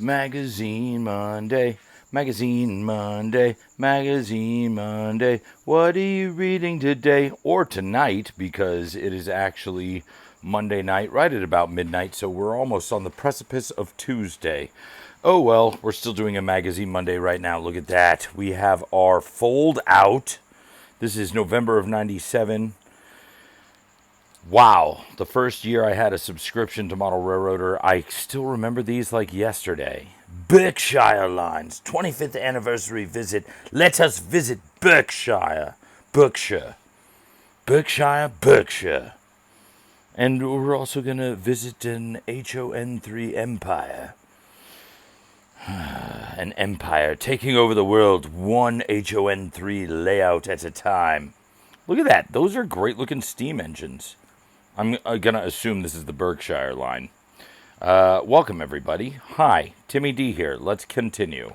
Magazine Monday, Magazine Monday, Magazine Monday. What are you reading today or tonight? Because it is actually Monday night, right at about midnight, so we're almost on the precipice of Tuesday. Oh well, we're still doing a Magazine Monday right now. Look at that. We have our fold out. This is November of 97. Wow, the first year I had a subscription to Model Railroader, I still remember these like yesterday. Berkshire Lines, 25th anniversary visit. Let us visit Berkshire. Berkshire. Berkshire. And we're also going to visit an HON3 Empire. An empire taking over the world, one HON3 layout at a time. Look at that. Those are great looking steam engines. I'm going to assume this is the Berkshire line. Welcome, everybody. Hi, Timmy D here. Let's continue.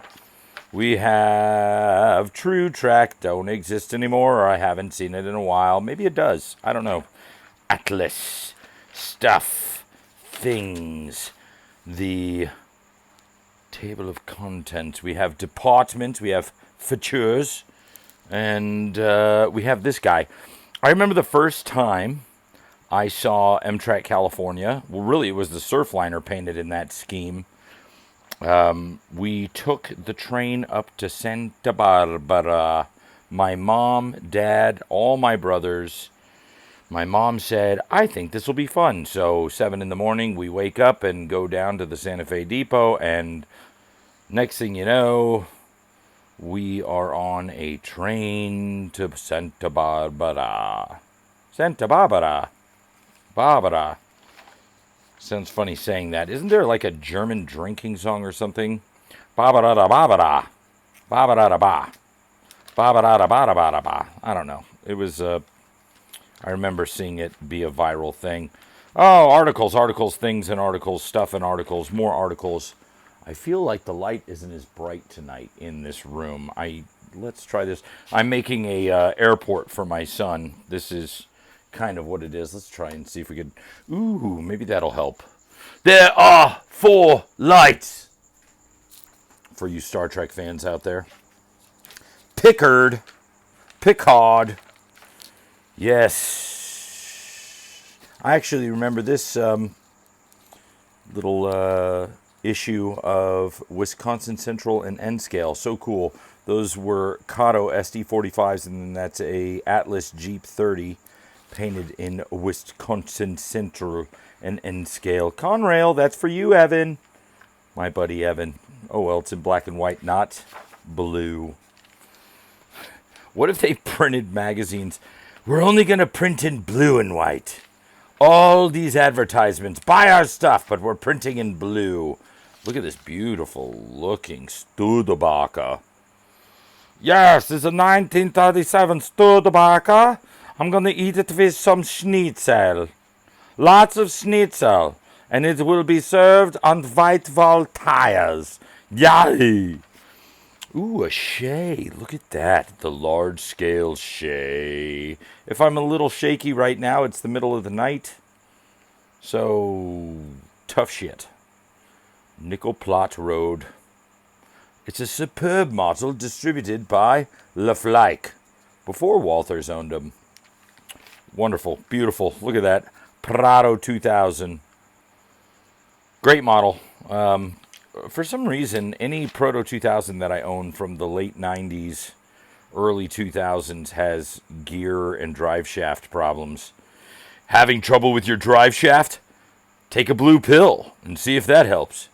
We have True Track. Don't exist anymore, or I haven't seen it in a while. Maybe it does. I don't know. Atlas. Stuff. Things. The table of contents. We have department. We have features. And we have this guy. I remember the first time I saw Amtrak California. Well, really, it was the Surfliner painted in that scheme. We took the train up to Santa Barbara. My mom, dad, all my brothers. My mom said, I think this will be fun. So 7 in the morning, we wake up and go down to the Santa Fe Depot. And next thing you know, we are on a train to Santa Barbara. Santa Barbara. Barbara. Sounds funny saying that. Isn't there like a German drinking song or something? Barbara da Barbara. Barbara da ba. Barbara da Barbara ba. I don't know. It was, I remember seeing it be a viral thing. Oh, articles, things and articles, stuff and articles, more articles. I feel like the light isn't as bright tonight in this room. Let's try this. I'm making a airport for my son. This is kind of what it is. Let's try and see if we could. Ooh, maybe that'll help. There are 4 lights for you Star Trek fans out there. Picard. Yes. I actually remember this little issue of Wisconsin Central and N-Scale. So cool. Those were Kato SD45s, and then that's a Atlas Jeep 30. Painted in Wisconsin Central and N-Scale. Conrail, that's for you, Evan. My buddy Evan. Oh, well, it's in black and white, not blue. What if they printed magazines? We're only going to print in blue and white. All these advertisements. Buy our stuff, but we're printing in blue. Look at this beautiful looking Studebaker. Yes, it's a 1937 Studebaker. I'm going to eat it with some schnitzel. Lots of schnitzel. And it will be served on white wall tires. Yay! Ooh, a Shay. Look at that. The large scale Shay. If I'm a little shaky right now, it's the middle of the night. So, tough shit. Nickel Plot Road. It's a superb model distributed by Laflike. Before Walthers owned them. Wonderful, beautiful. Look at that. Prado 2000. Great model. For some reason, any Proto 2000 that I own from the late 90s, early 2000s has gear and drive shaft problems. Having trouble with your drive shaft? Take a blue pill and see if that helps.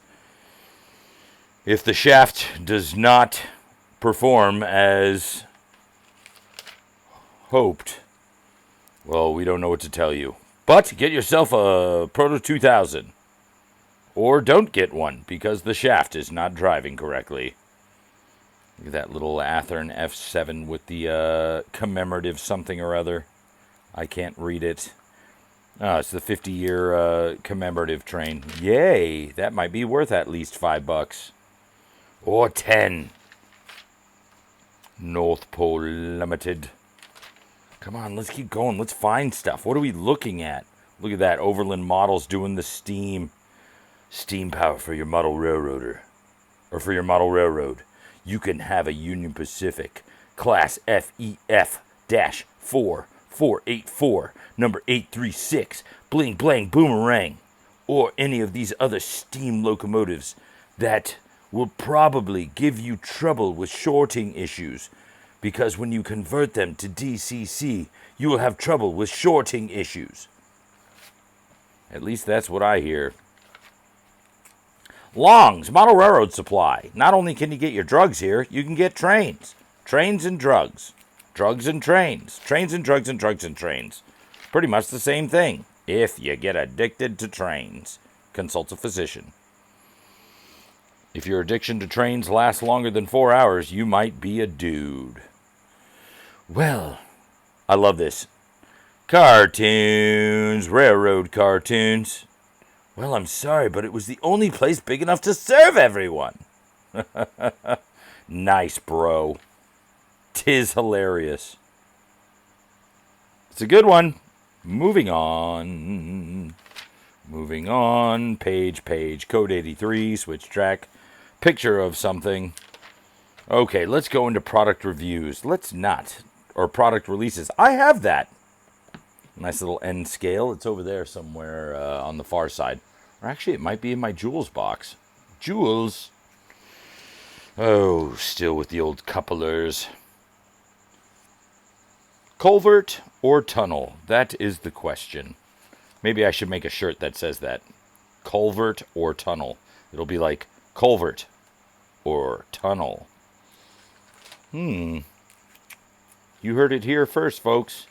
If the shaft does not perform as hoped, well, we don't know what to tell you. But get yourself a Proto 2000. Or don't get one, because the shaft is not driving correctly. Look at that little Athearn F7 with the commemorative something or other. I can't read it. Oh, it's the 50-year commemorative train. Yay! That might be worth at least $5. Or 10. North Pole Limited. Come on, let's keep going. Let's find stuff. What are we looking at? Look at that. Overland Models doing the steam. Steam power for your model railroader. or for your model railroad, you can have a Union Pacific Class FEF-4484, number 836, Bling Blang Boomerang, or any of these other steam locomotives that will probably give you trouble with shorting issues, because when you convert them to DCC, you will have trouble with shorting issues. At least that's what I hear. Long's Model Railroad Supply. Not only can you get your drugs here, you can get trains. Trains and drugs. Drugs and trains. Trains and drugs and drugs and trains. Pretty much the same thing. If you get addicted to trains, consult a physician. If your addiction to trains lasts longer than 4 hours, you might be a dude. Well, I love this. Cartoons, railroad cartoons. Well, I'm sorry, but it was the only place big enough to serve everyone. Nice, bro. 'Tis hilarious. It's a good one. Moving on. Moving on. Page. Code 83. Switch track. Picture of something. Okay, let's go into product reviews. Let's not. Or product releases. I have that. Nice little N scale. It's over there somewhere on the far side. Or actually, it might be in my Jewels box. Jewels. Oh, still with the old couplers. Culvert or tunnel? That is the question. Maybe I should make a shirt that says that. Culvert or tunnel. It'll be like culvert or tunnel. You heard it here first, folks.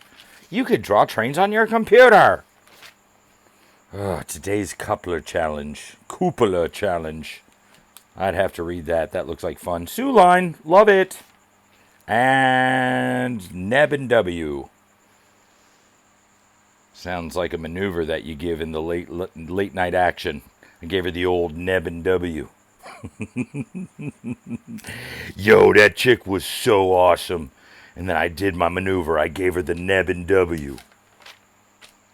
You could draw trains on your computer. Today's coupler challenge. Cupola challenge. I'd have to read that. That looks like fun. Soo line. Love it. And Neb and W. Sounds like a maneuver that you give in the late night action. I gave her the old Neb and W. Yo, that chick was so awesome. And then I did my maneuver. I gave her the Neb and W.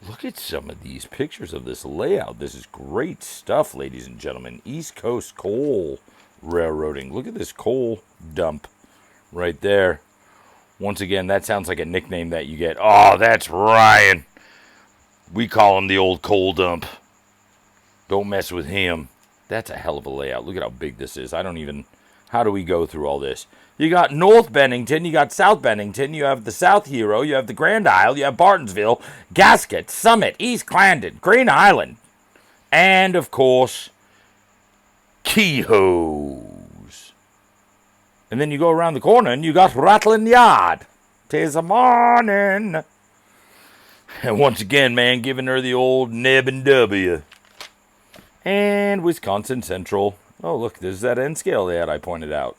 Look at some of these pictures of this layout. This is great stuff, ladies and gentlemen. East Coast coal railroading. Look at this coal dump right there. Once again, that sounds like a nickname that you get. Oh, that's Ryan. We call him the old coal dump. Don't mess with him. That's a hell of a layout. Look at how big this is. How do we go through all this? You got North Bennington, you got South Bennington, you have the South Hero, you have the Grand Isle, you have Bartonsville, Gasket, Summit, East Clarendon, Green Island, and, of course, Kehoe's. And then you go around the corner and you got Rattlin Yard. 'Tis a morning. And once again, man, giving her the old Neb and W. And Wisconsin Central. Oh, look, there's that N scale ad I pointed out.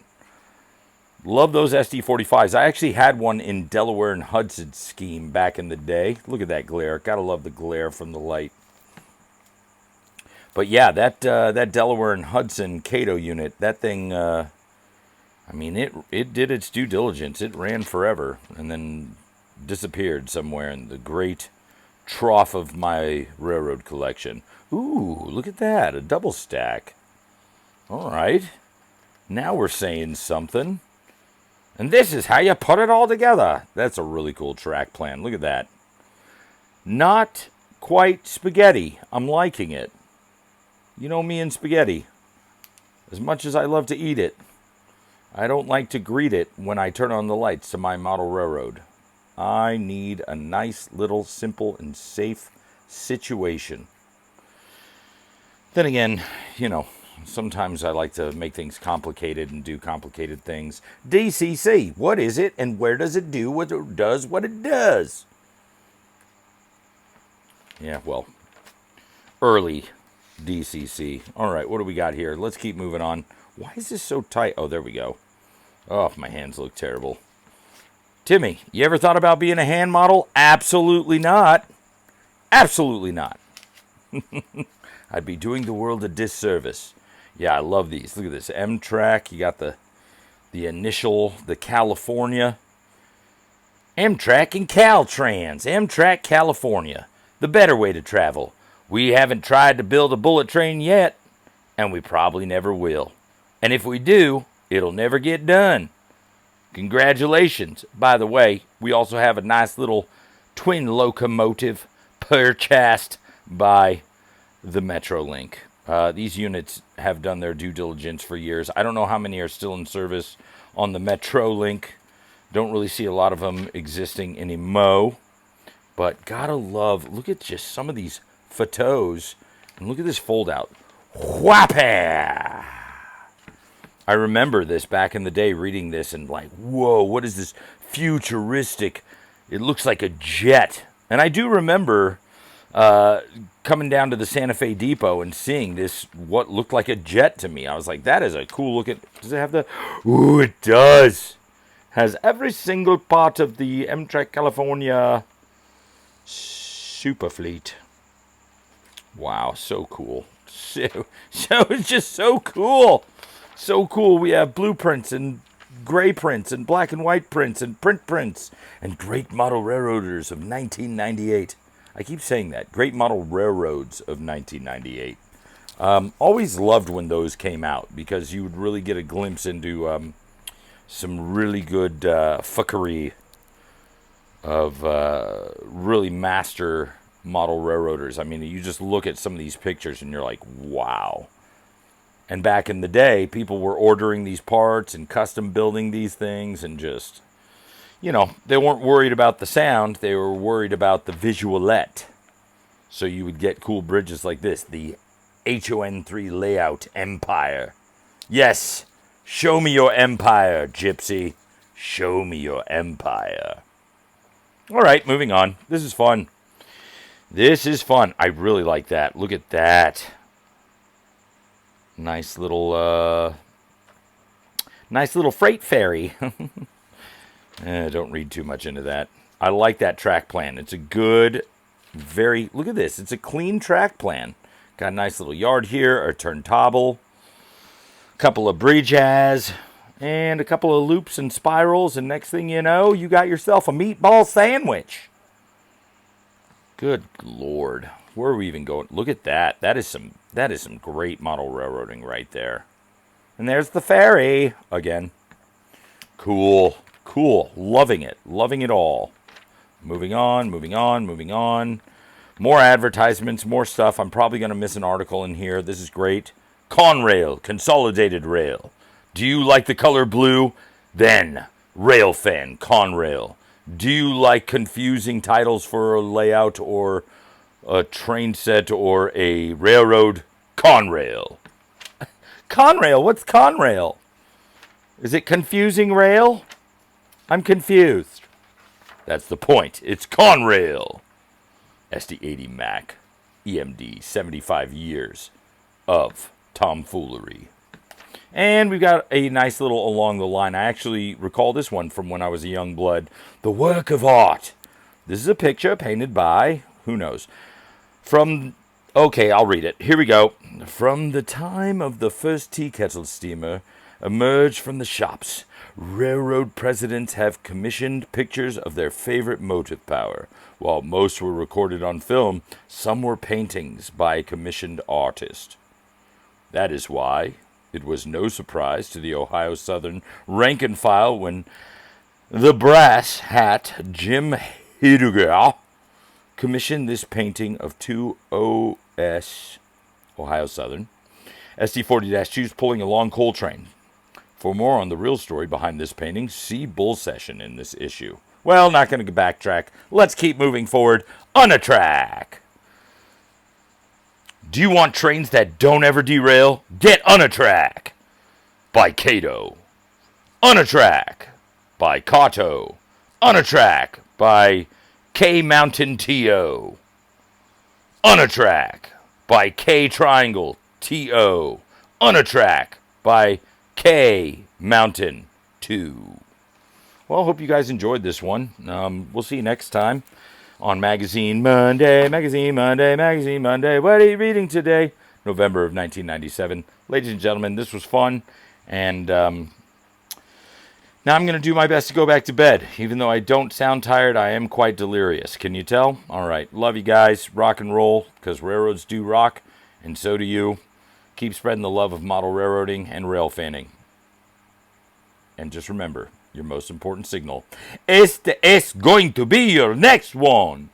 Love those SD45s. I actually had one in Delaware and Hudson scheme back in the day. Look at that glare. Gotta love the glare from the light. But yeah, that Delaware and Hudson Cato unit, that thing, it did its due diligence. It ran forever and then disappeared somewhere in the great trough of my railroad collection. Ooh, look at that. A double stack. All right. Now we're saying something. And this is how you put it all together. That's a really cool track plan. Look at that. Not quite spaghetti. I'm liking it. You know me and spaghetti. As much as I love to eat it, I don't like to greet it when I turn on the lights to my model railroad. I need a nice little simple and safe situation. Then again, sometimes I like to make things complicated and do complicated things. DCC, what is it and where does it do what it does? Yeah, well, early DCC. All right, what do we got here? Let's keep moving on. Why is this so tight? Oh, there we go. Oh, my hands look terrible. Timmy, you ever thought about being a hand model? Absolutely not. Absolutely not. I'd be doing the world a disservice. Yeah, I love these. Look at this. Amtrak. You got the initial, the California. Amtrak and Caltrans. Amtrak California. The better way to travel. We haven't tried to build a bullet train yet, and we probably never will. And if we do, it'll never get done. Congratulations. By the way, we also have a nice little twin locomotive purchased by the Metrolink. These units have done their due diligence for years. I don't know how many are still in service on the Metrolink. Don't really see a lot of them existing anymore. But gotta love, look at just some of these photos. And look at this fold out. Whappa! I remember this back in the day, reading this and like, whoa, what is this futuristic? It looks like a jet. And I do remember coming down to the Santa Fe Depot and seeing this, what looked like a jet to me. I was like, that is a cool looking, does it have the, ooh, it does. Has every single part of the Amtrak California Superfleet. Wow, so cool. So it's just so cool. So cool. We have blueprints and gray prints and black and white prints and print prints and great model railroaders of 1998. I keep saying that. Great model railroads of 1998. Always loved when those came out because you would really get a glimpse into some really good fuckery of really master model railroaders. I mean, you just look at some of these pictures and you're like, wow. And back in the day, people were ordering these parts and custom building these things and just, you know, they weren't worried about the sound. They were worried about the visualette. So you would get cool bridges like this, the HON3 Layout Empire. Yes, show me your empire, Gypsy. Show me your empire. All right, moving on. This is fun. This is fun. I really like that. Look at that. Nice little freight ferry. Don't read too much into that. I like that track plan. It's a good, look at this. It's a clean track plan. Got a nice little yard here, a turntable, a couple of bridges, and a couple of loops and spirals. And next thing you know, you got yourself a meatball sandwich. Good Lord. Where are we even going? Look at that. That is some great model railroading right there. And there's the ferry again. Cool. Cool. Loving it. Loving it all. Moving on, moving on, moving on. More advertisements, more stuff. I'm probably going to miss an article in here. This is great. Conrail, Consolidated Rail. Do you like the color blue? Then Railfan, Conrail. Do you like confusing titles for a layout or a train set or a railroad? Conrail. Conrail? What's Conrail? Is it confusing rail? I'm confused. That's the point. It's Conrail. SD80 Mac. EMD. 75 years of tomfoolery. And we've got a nice little along the line. I actually recall this one from when I was a young blood. The Work of Art. This is a picture painted by, who knows, okay, I'll read it. Here we go. From the time of the first tea kettle steamer emerged from the shops, railroad presidents have commissioned pictures of their favorite motive power. While most were recorded on film, some were paintings by a commissioned artist. That is why it was no surprise to the Ohio Southern rank and file when the brass hat Jim Heidegger commissioned this painting of two Ohio Southern SD40-2s pulling a long coal train. For more on the real story behind this painting, see Bull Session in this issue. Well, not going to backtrack. Let's keep moving forward on a track. Do you want trains that don't ever derail? Get On a Track by Kato. On a Track by Kato. On a Track by K Mountain TO. On a Track by K Triangle TO. On a Track by K Mountain 2. Well, hope you guys enjoyed this one. We'll see you next time on Magazine Monday. Magazine Monday, Magazine Monday. What are you reading today? November of 1997. Ladies and gentlemen, this was fun. And now I'm going to do my best to go back to bed. Even though I don't sound tired, I am quite delirious. Can you tell? All right. Love you guys. Rock and roll, because railroads do rock, and so do you. Keep spreading the love of model railroading and rail fanning. And just remember, your most important signal. Este es going to be your next one.